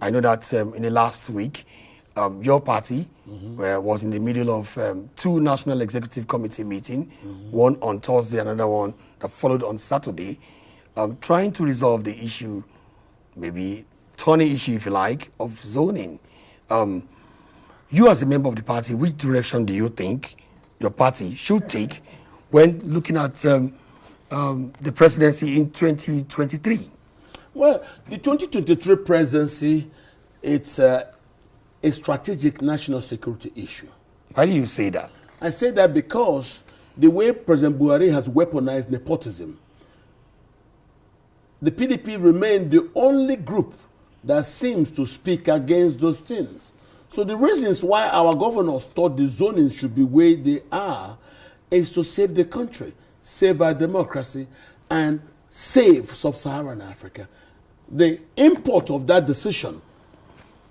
I know that in the last week, your party was in the middle of 2 National Executive Committee meetings, one on Thursday, another one that followed on Saturday, trying to resolve the issue, maybe thorny issue, if you like, of zoning. You as a member of the party, which direction do you think your party should take when looking at the presidency in 2023? Well, the 2023 presidency, it's a strategic national security issue. Why do you say that? I say that because the way President Buhari has weaponized nepotism, the PDP remained the only group that seems to speak against those things. So the reasons why our governors thought the zoning should be where they are is to save the country, save our democracy, and save sub-Saharan Africa. The import of that decision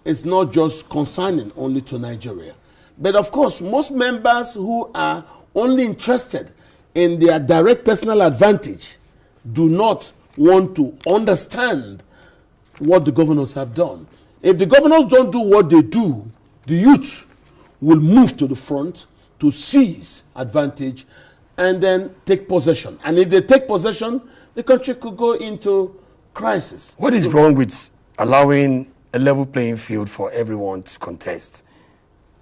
is not just concerning only to Nigeria. But of course, most members who are only interested in their direct personal advantage do not want to understand what the governors have done. If the governors don't do what they do, the youth will move to the front to seize advantage and then take possession. And if they take possession, the country could go into crisis. What is wrong with allowing a level playing field for everyone to contest?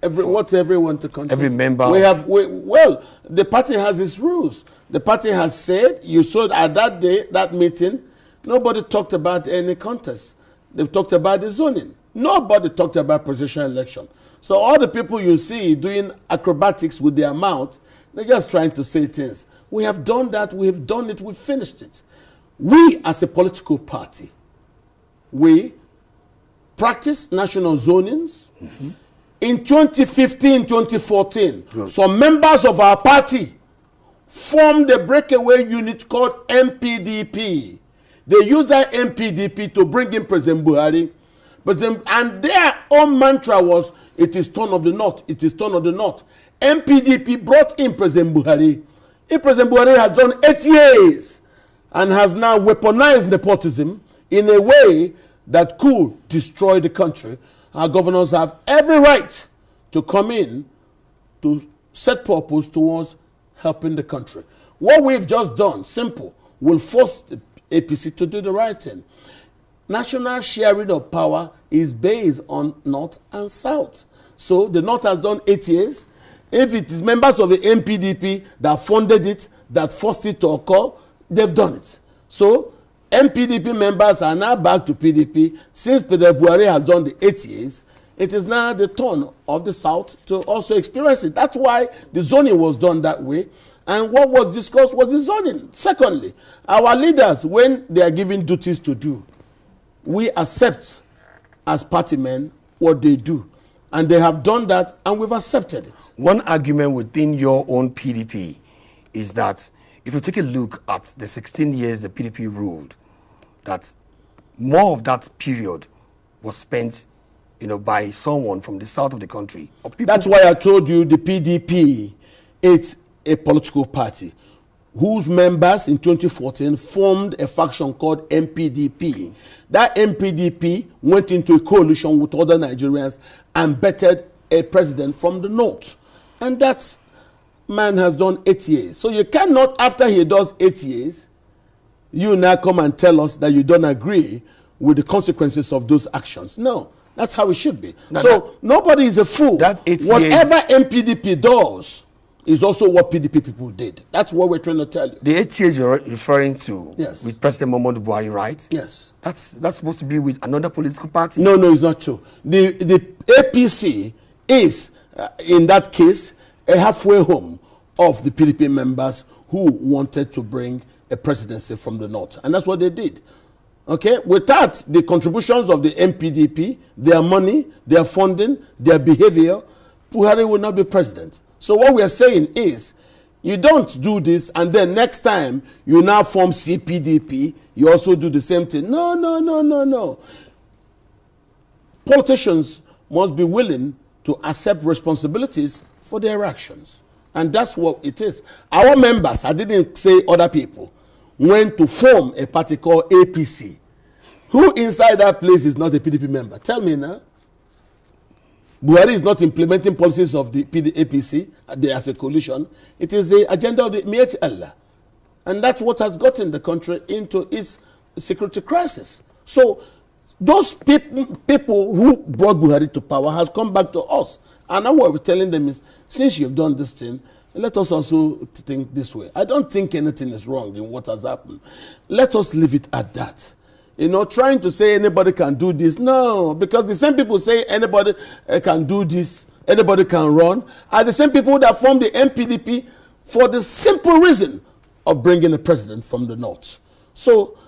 What's everyone to contest? Every member. Well, the party has its rules. The party has said, you saw at that day, that meeting, nobody talked about any contest. They talked about the zoning. Nobody talked about presidential election. So all the people you see doing acrobatics with their mouth, they're just trying to say things. We have done that. We have done it. We finished it. We, as a political party, we practice national zonings. In 2015, 2014, some members of our party formed a breakaway unit called MPDP. They used that MPDP to bring in President Buhari. And their own mantra was, it is turn of the North, it is turn of the North. MPDP brought in President Buhari. President Buhari has done 8 years and has now weaponized nepotism in a way that could destroy the country. Our governors have every right to come in to set purpose towards helping the country. What we've just done, simple, will force the APC to do the right thing. National sharing of power is based on North and South. So the North has done 8 years. If it is members of the MPDP that funded it, that forced it to occur, they've done it. So MPDP members are now back to PDP. Since President Buhari has done the 8 years, it is now the turn of the South to also experience it. That's why the zoning was done that way. And what was discussed was the zoning. Secondly, our leaders, when they are given duties to do, we accept as party men what they do. And they have done that, and we've accepted it. One argument within your own PDP is that if you take a look at the 16 years the PDP ruled, that more of that period was spent, by someone from the south of the country. That's why I told you the PDP, it's a political party whose members in 2014 formed a faction called MPDP. That MPDP went into a coalition with other Nigerians and bettered a president from the north. And that man has done 8 years. So you cannot, after he does 8 years, you now come and tell us that you don't agree with the consequences of those actions. No, that's how it should be. Nobody is a fool. Whatever MPDP does is also what PDP people did. That's what we're trying to tell you. The 8 years you're referring to, yes, with President Muhammadu Buhari, right? Yes. That's supposed to be with another political party? No, it's not true. The APC is, in that case, a halfway home of the PDP members who wanted to bring a presidency from the north. And that's what they did. Okay? Without the contributions of the MPDP, their money, their funding, their behavior, Buhari will not be president. So what we are saying is, you don't do this and then next time you now form CPDP, you also do the same thing. No. Politicians must be willing to accept responsibilities for their actions. And that's what it is. Our members, I didn't say other people, went to form a party called APC. Who inside that place is not a PDP member? Tell me now. Buhari is not implementing policies of the APC as a coalition. It is the agenda of the Miyetti Allah. And that's what has gotten the country into its security crisis. So those people who brought Buhari to power has come back to us. And now what we're telling them is, since you've done this thing, let us also think this way. I don't think anything is wrong in what has happened. Let us leave it at that. You know, trying to say anybody can do this. No, because the same people say anybody can do this, anybody can run, are the same people that formed the NPDP for the simple reason of bringing a president from the north. So,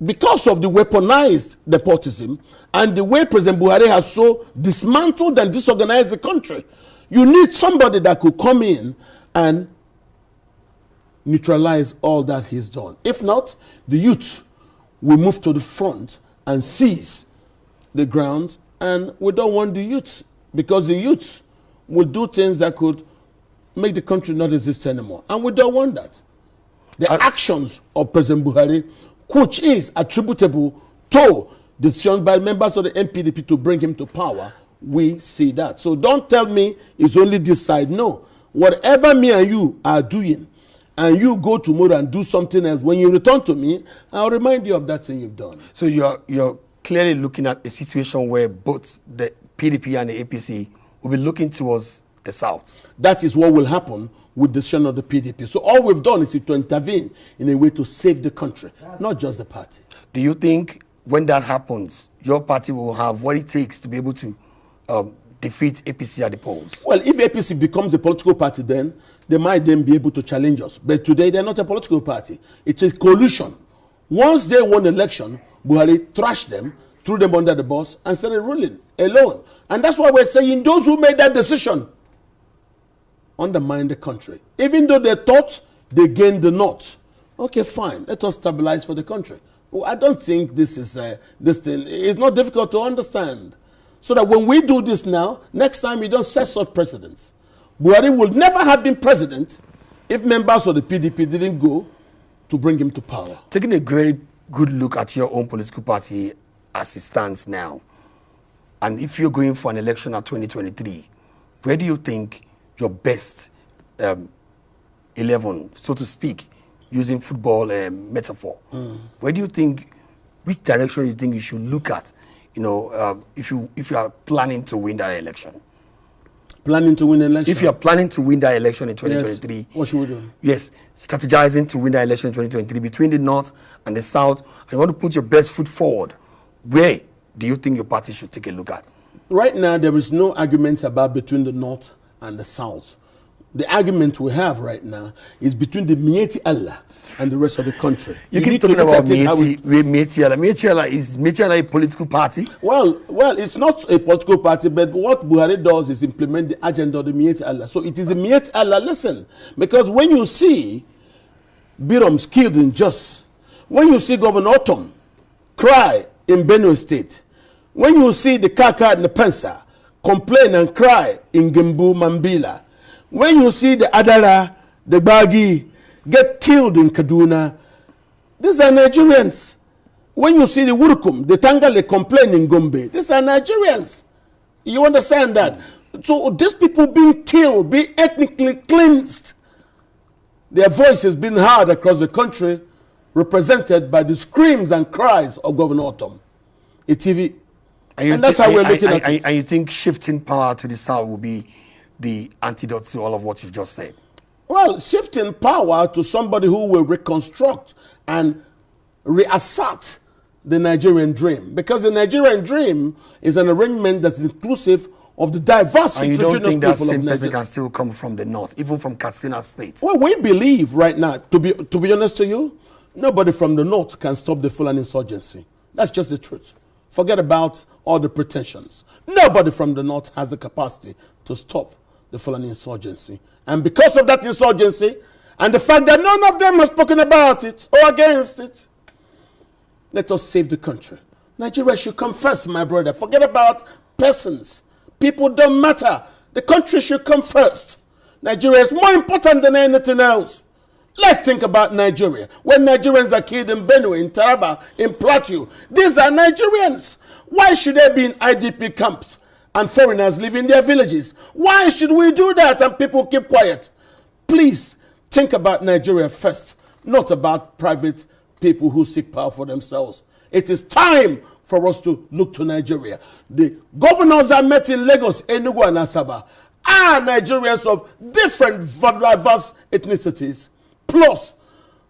because of the weaponized nepotism and the way President Buhari has so dismantled and disorganized the country, you need somebody that could come in and neutralize all that he's done. If not, the youth will move to the front and seize the ground, and we don't want the youth, because the youth will do things that could make the country not exist anymore, and we don't want that. The actions of President Buhari, which is attributable to decisions by members of the NPDP to bring him to power, we see that. So don't tell me it's only this side. No. Whatever me and you are doing, and you go tomorrow and do something else, when you return to me, I'll remind you of that thing you've done. So you're clearly looking at a situation where both the PDP and the APC will be looking towards the south. That is what will happen with the decision of the PDP. So all we've done is to intervene in a way to save the country, not just the party. Do you think when that happens, your party will have what it takes to be able to defeat APC at the polls? Well, if APC becomes a political party, then they might then be able to challenge us. But today, they're not a political party. It's a coalition. Once they won the election, Buhari thrashed them, threw them under the bus, and started ruling alone. And that's why we're saying those who made that decision undermine the country. Even though they thought they gained the north. Okay, fine. Let us stabilize for the country. Well, I don't think this is this thing. It's not difficult to understand. So that when we do this now, next time we don't set such precedents. Buhari would never have been president if members of the PDP didn't go to bring him to power. Taking a very good look at your own political party as it stands now, and if you're going for an election at 2023, where do you think your best 11, so to speak, using football metaphor, where do you think, which direction you think you should look at, you know, if you are planning to win that election? Planning to win an election? If you are planning to win that election in 2023. Yes. What should we do? Yes, strategizing to win that election in 2023 between the north and the south, and you want to put your best foot forward. Where do you think your party should take a look at? Right now, there is no argument about between the north and the south. The argument we have right now is between the Miyetti Allah and the rest of the country. You keep talking about Miyetti Allah. Miyetti Allah a political party? Well, it's not a political party, but what Buhari does is implement the agenda of the Miyetti Allah. So it is the Miyetti Allah. Listen, because when you see Biroms killed in Jos, when you see Governor Otom cry in Benue State, when you see the Kaka and the Pensa complain and cry in Gembu Mambila, when you see the Adara, the Bagi get killed in Kaduna, these are Nigerians. When you see the Wurukum, the Tangale complain in Gombe, these are Nigerians. You understand that? So these people being killed, being ethnically cleansed, their voices being heard across the country, represented by the screams and cries of Governor Otom. And that's how we're looking at it. And you think shifting power to the south will be the antidote to all of what you've just said? Well, shifting power to somebody who will reconstruct and reassert the Nigerian dream. Because the Nigerian dream is an arrangement that's inclusive of the diverse and you don't think that same person can still come from the north, even from Katsina State? Well, we believe right now, to be honest to you, nobody from the north can stop the Fulani insurgency. That's just the truth. Forget about all the pretensions. Nobody from the north has the capacity to stop the Fulani insurgency. And because of that insurgency, and the fact that none of them has spoken about it or against it, let us save the country. Nigeria should come first, my brother. Forget about persons. People don't matter. The country should come first. Nigeria is more important than anything else. Let's think about Nigeria. When Nigerians are killed in Benue, in Taraba, in Plateau, these are Nigerians. Why should they be in IDP camps and foreigners live in their villages? Why should we do that and people keep quiet? Please think about Nigeria first, not about private people who seek power for themselves. It is time for us to look to Nigeria. The governors that met in Lagos, Enugu, and Asaba are Nigerians of different diverse ethnicities, plus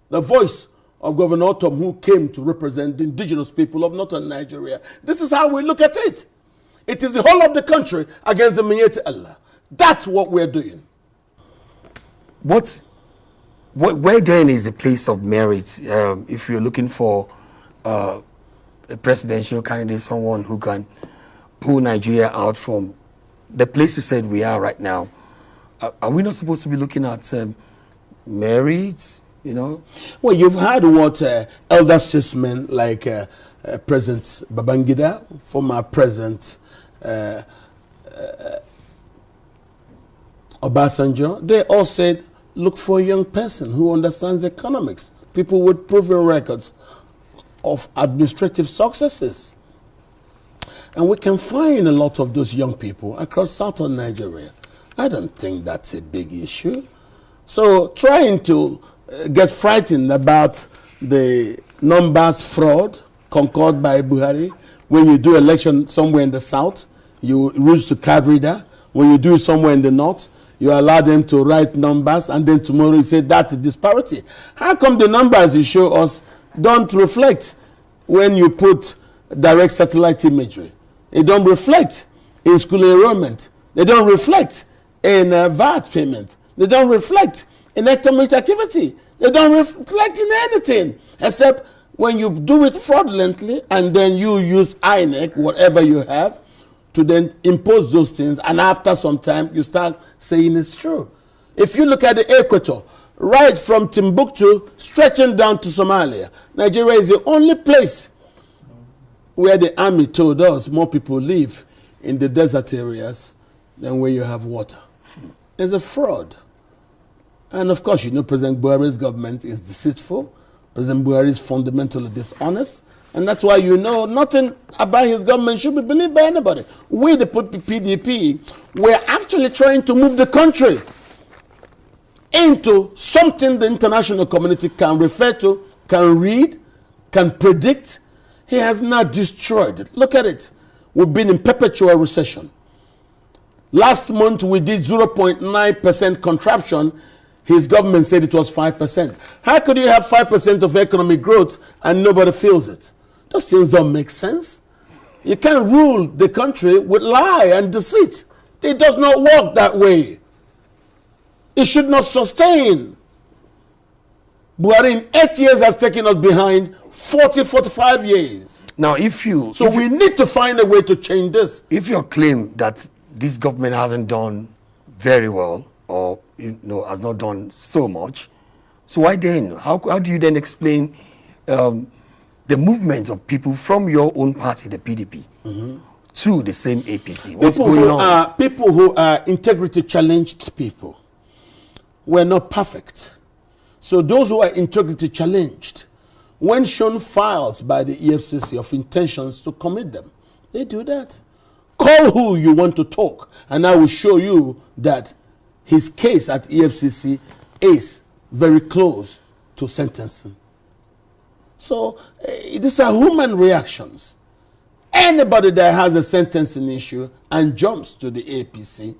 the voice of Governor Tom, who came to represent the indigenous people of northern Nigeria. This is how we look at it. It is the whole of the country against the Miyetti Allah. That's what we're doing. Where then is the place of merit if you're looking for a presidential candidate, someone who can pull Nigeria out from the place you said we are right now? Are we not supposed to be looking at merit, you know? Well, you've heard what elder statesmen like President Babangida, former President Obasanjo, they all said, look for a young person who understands economics, people with proven records of administrative successes. And we can find a lot of those young people across southern Nigeria. I don't think that's a big issue. So trying to get frightened about the numbers fraud conquered by Buhari, when you do election somewhere in the south, you use the card reader. When you do it somewhere in the north, you allow them to write numbers, and then tomorrow you say that's a disparity. How come the numbers you show us don't reflect when you put direct satellite imagery? They don't reflect in school enrollment. They don't reflect in VAT payment. They don't reflect in economic activity. They don't reflect in anything except when you do it fraudulently and then you use INEC, whatever you have, to then impose those things, and after some time you start saying it's true. If you look at the equator, right from Timbuktu stretching down to Somalia, Nigeria is the only place where the army told us more people live in the desert areas than where you have water. It's a fraud. And of course, you know, President Buhari's government is deceitful. President Buhari is fundamentally dishonest. And that's why you know nothing about his government should be believed by anybody. We, the PDP, we're actually trying to move the country into something the international community can refer to, can read, can predict. He has not destroyed it. Look at it. We've been in perpetual recession. Last month we did 0.9% contraction. His government said it was 5%. How could you have 5% of economic growth and nobody feels it? Those things don't make sense. You can't rule the country with lie and deceit. It does not work that way. It should not sustain. Buhari in 8 years has taken us behind 40, 45 years. Now, we need to find a way to change this. If you claim that this government hasn't done very well, or has not done so much, so why then? How do you then explain the movement of people from your own party, the PDP, to the same APC? What's going on? People who are integrity challenged people. We're not perfect. So those who are integrity challenged, when shown files by the EFCC of intentions to commit them, they do that. Call who you want to talk, and I will show you that his case at EFCC is very close to sentencing. So these are human reactions. Anybody that has a sentencing issue and jumps to the APC,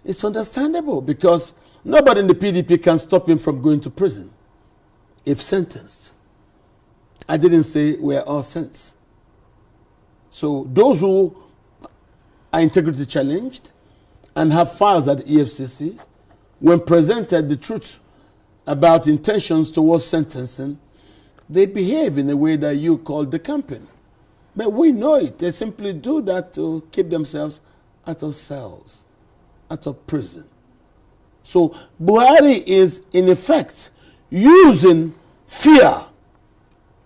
it's understandable because nobody in the PDP can stop him from going to prison if sentenced. I didn't say we're all sentenced. So those who are integrity challenged and have files at the EFCC, when presented the truth about intentions towards sentencing, they behave in a way that you call the campaign. But we know it. They simply do that to keep themselves out of cells, out of prison. So Buhari is, in effect, using fear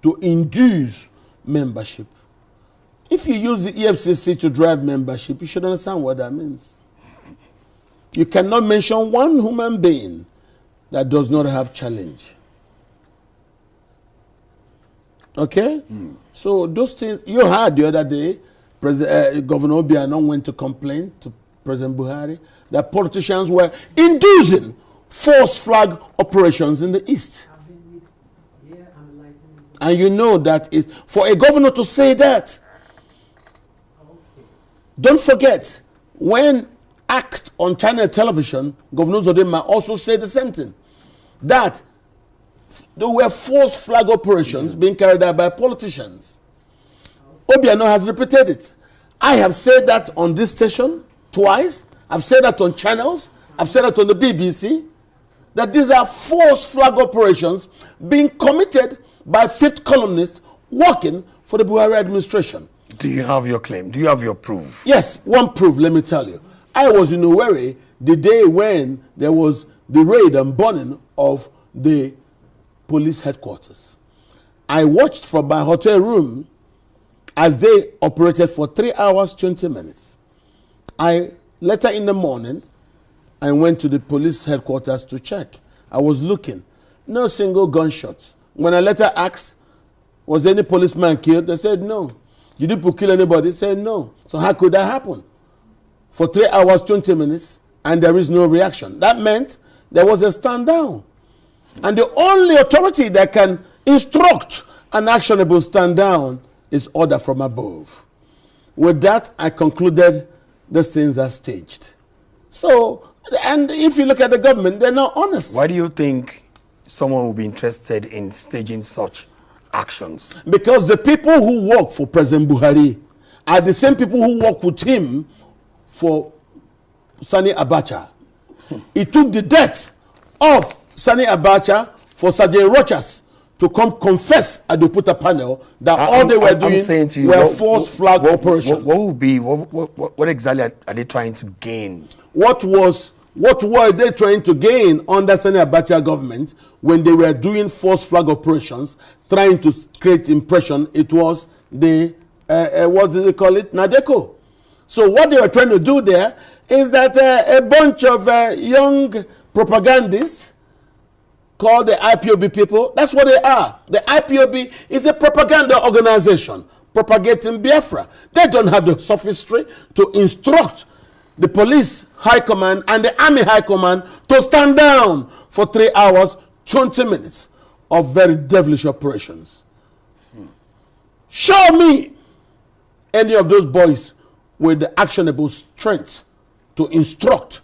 to induce membership. If you use the EFCC to drive membership, you should understand what that means. You cannot mention one human being that does not have challenge. Okay? So those things, you heard the other day, Governor Obiano went to complain to President Buhari that politicians were inducing false flag operations in the East. And you know that is for a governor to say that. Don't forget, when asked on China television, Governor Zodema also said the same thing. That there were false flag operations being carried out by politicians. Obiano has repeated it. I have said that on this station twice. I've said that on channels. I've said that on the BBC. That these are false flag operations being committed by fifth columnists working for the Buhari administration. Do you have your claim? Do you have your proof? Yes, one proof, let me tell you. I was in Owerri the day when there was the raid and burning of the police headquarters. I watched from my hotel room as they operated for 3 hours, 20 minutes. Later in the morning, I went to the police headquarters to check. I was looking. No single gunshot. When I later asked, was any policeman killed? They said no. Did people kill anybody? They said no. So how could that happen? For 3 hours, 20 minutes, and there is no reaction. That meant there was a stand down. And the only authority that can instruct an actionable stand down is order from above. With that, I concluded these things are staged. So, and if you look at the government, they're not honest. Why do you think someone will be interested in staging such actions? Because the people who work for President Buhari are the same people who work with him for Sani Abacha. It took the death of Sani Abacha for Sergeant Rochas to come confess at the Puta panel that all they were doing were false flag operations. What exactly are they trying to gain? What were they trying to gain under Sani Abacha government when they were doing false flag operations, trying to create impression? It was the, what do they call it? Nadeco. So what they were trying to do there is that a bunch of young propagandists called the IPOB people, that's what they are. The IPOB is a propaganda organization propagating Biafra. They don't have the sophistry to instruct the police high command and the army high command to stand down for 3 hours, 20 minutes of very devilish operations. Show me any of those boys with the actionable strength to instruct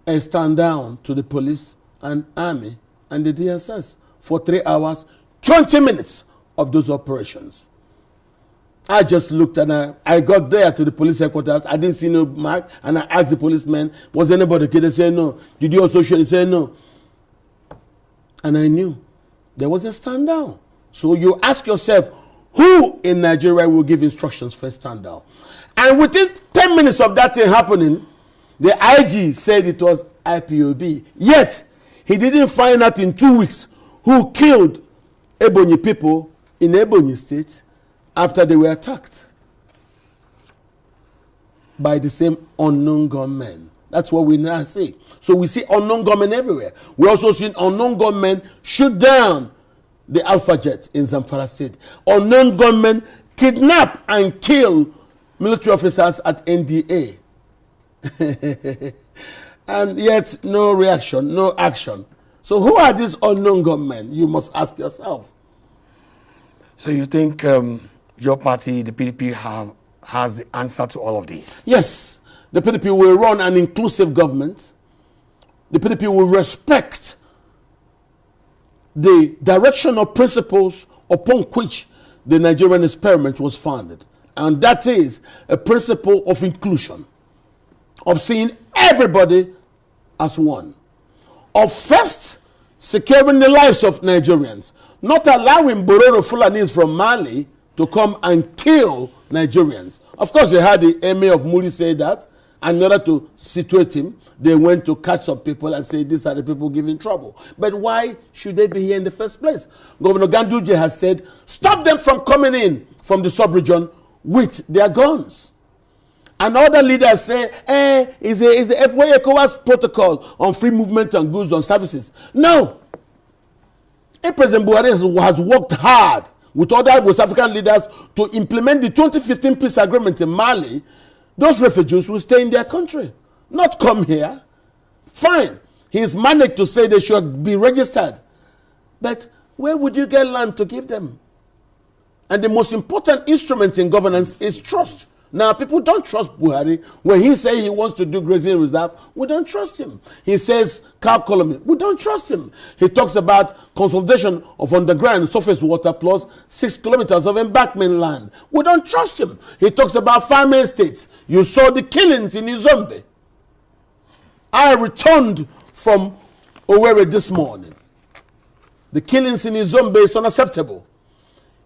and stand down to the police and army and the DSS for 3 hours, 20 minutes of those operations. I just looked and I got there to the police headquarters. I didn't see no mark, and I asked the policeman, was anybody killed? They said no. Did you also show? He said no. And I knew there was a stand down. So you ask yourself, who in Nigeria will give instructions for a stand down? And within 10 minutes of that thing happening, the IG said it was IPOB. Yet, he didn't find out in 2 weeks who killed Ebonyi people in Ebonyi State after they were attacked by the same unknown gunmen. That's what we now see. So we see unknown gunmen everywhere. We also see unknown gunmen shoot down the Alpha Jet in Zamfara State. Unknown gunmen kidnap and kill military officers at NDA. And yet no reaction, no action. So who are these unknown gunmen? You must ask yourself. So you think your party, the PDP, has the answer to all of this? Yes. The PDP will run an inclusive government. The PDP will respect the direction of principles upon which the Nigerian experiment was founded. And that is a principle of inclusion, of seeing everybody as one, of first securing the lives of Nigerians, not allowing Bororo Fulanis from Mali to come and kill Nigerians. Of course, they had the emir of Muli say that, and in order to situate him, they went to catch some people and say, these are the people giving trouble. But why should they be here in the first place? Governor Ganduje has said, stop them from coming in from the sub-region with their guns. And other leaders say, it's the ECOWAS protocol on free movement and goods and services. No. President Buhari has worked hard with other West African leaders to implement the 2015 peace agreement in Mali. Those refugees will stay in their country, not come here. Fine. He's managed to say they should be registered. But where would you get land to give them? And the most important instrument in governance is trust. Now, people don't trust Buhari. When he says he wants to do grazing reserve, we don't trust him. He says cow colony, we don't trust him. He talks about consolidation of underground surface water plus 6 kilometers of embankment land. We don't trust him. He talks about farm estates. You saw the killings in Izombe. I returned from Owerri this morning. The killings in Izombe is unacceptable.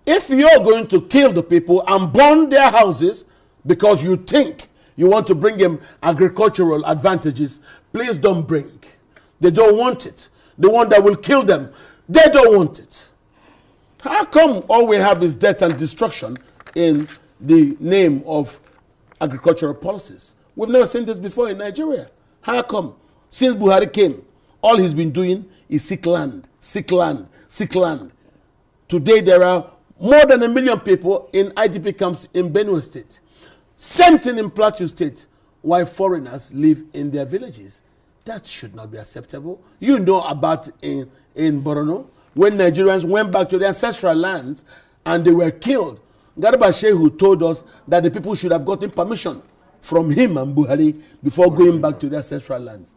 If you're going to kill the people and burn their houses because you think you want to bring them agricultural advantages, please don't bring. They don't want it. The one that will kill them, they don't want it. How come all we have is death and destruction in the name of agricultural policies? We've never seen this before in Nigeria. How come? Since Buhari came, all he's been doing is seek land, seek land, seek land. Today there are more than 1 million people in IDP camps in Benue State. Same thing in Plateau State, while foreigners live in their villages. That should not be acceptable. You know about in Borno, when Nigerians went back to their ancestral lands and they were killed. Garba Shehu told us that the people should have gotten permission from him and Buhari before going back to their ancestral lands.